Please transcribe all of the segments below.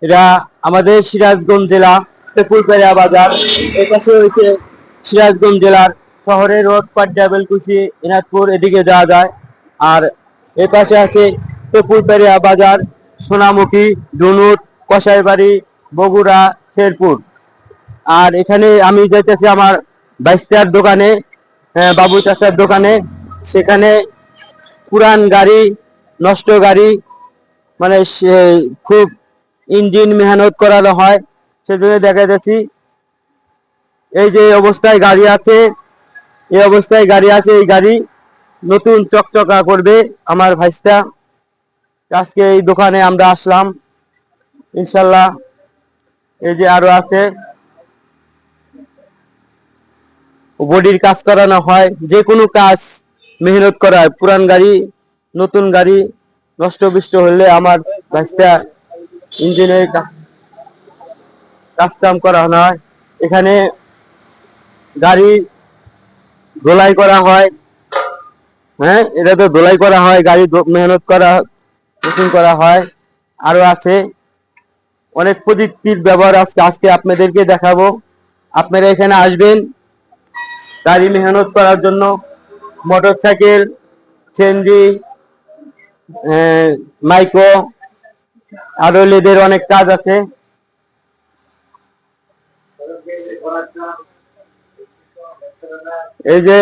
এটা আমাদের সিরাজগঞ্জ জেলা তেঁতুলপাড়া বাজার। এর পাশে হচ্ছে সিরাজগঞ্জ জেলার শহরের রোড পাড্ডা বেলকুচি এনাদপুর এদিকে যাওয়া যায়। আর এর পাশে আছে তেঁতুলপাড়া বাজার, সোনামুখী, ডুনুট, কসাইবাড়ি, বগুড়া, শেরপুর। আর এখানে আমি যাইতেছি আমার বাইস্তার দোকানে, বাবু চাচার দোকানে। সেখানে পুরান গাড়ি, নষ্ট গাড়ি, মানে খুব ইঞ্জিন মেহনত করানো হয়, সেজন্য দেখা যাচ্ছি। এই যে অবস্থায় গাড়ি আছে, এই অবস্থায় গাড়ি আছে, এই গাড়ি নতুন চকচকা করবে আমার ভাইস্তা। আজকে এই দোকানে আমরা আসলাম, ইনশাল্লাহ। এই যে আরো আছে, বডির কাজ করানো হয়, যে কোনো কাজ মেহনত করা হয়। পুরান গাড়ি, নতুন গাড়ি নষ্ট বিষ্ট হলে আমার ভাইস্তা ইঞ্জিনের কাজ কাম করা হয়। এখানে গাড়ি ধোলাই করা হয়। হ্যাঁ, এটা তো ধোলাই করা হয়, গাড়ি মেহনত করা, নতুন করা হয়। আরো আছে অনেক প্রযুক্তির ব্যবহার। আজকে আজকে আপনাদেরকে দেখাবো। আপনারা এখানে আসবেন গাড়ি মেহনত করার জন্য। মোটর সাইকেল, সিএনজি, মাইক্রো, আরো লেদের অনেক কাজ আছে। এই যে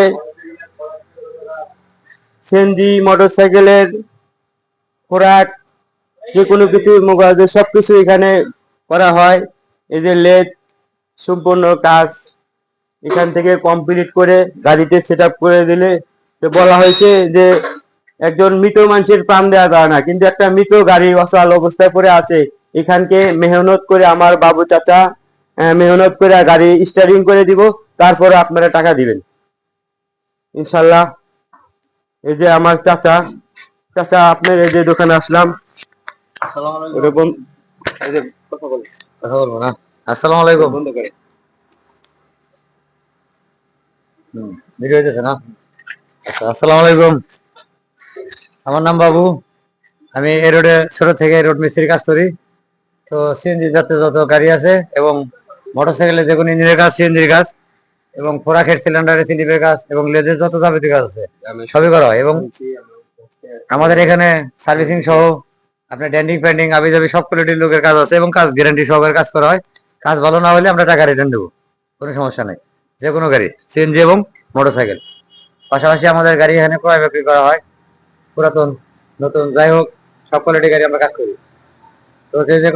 সিএনজি মোটর সাইকেলের খোরাক, যে কোনো কিছু মোবাইল, সবকিছু এখানে করা হয়। এই যে লেদ সম্পূর্ণ কাজ এখান থেকে কমপ্লিট করে গাড়িতে সেট আপ করে দিলে। তো বলা হয়েছে যে একজন মৃত মানুষের প্রাণ দেওয়া যায় না, কিন্তু একটা মৃত গাড়ি অচল অবস্থায় পড়ে আছে, এখানকে মেহনত করে আমার বাবু চাচা মেহনত করে গাড়ি স্টার্টিং করে দিব, তারপরে আপনারা টাকা দিবেন ইনশাল্লাহ। এই যে আমার চাচা, চাচা আপনার এই যে দোকানে আসলাম। ওরকম এই যে কথা বলবো না। আসসালামু আলাইকুম। বন্ধ করে ভিডিও হইতেছে না? আচ্ছা, আসসালামু আলাইকুম। আমার নাম বাবু। আমি এই রোডে ছোট থেকে রোড মিস্ত্রির কাজ করি। তো সিএনজি জাতীয় যত গাড়ি আছে এবং মোটরসাইকেলে যে কোনো ইঞ্জিনের কাজ, সিএনজির কাজ, এবং ফোরাকের সিলিন্ডারের স্লিপের কাজ এবং লেজের যত যাবতীয় কাজ আছে সবই করা হয়। এবং আমাদের এখানে সার্ভিসিং সহ আপনার ড্যান্ডিং প্যান্ডিং আবি যাবি সব কোয়ালিটির লোকের কাজ আছে এবং কাজ গ্যারান্টি সহকারে কাজ করা হয়। কাজ ভালো না হলে আমরা টাকা রিটার্ন দেবো, কোনো সমস্যা নাই। যে কোনো গাড়ি, সিএনজি এবং মোটরসাইকেল। পাশাপাশি আমাদের গাড়ি এখানে ক্রয় বিক্রি করা হয়, পুরাতন নতুন যাই হোক সব কোয়ালিটি গাড়ি আমরা কাজ করি। তো যে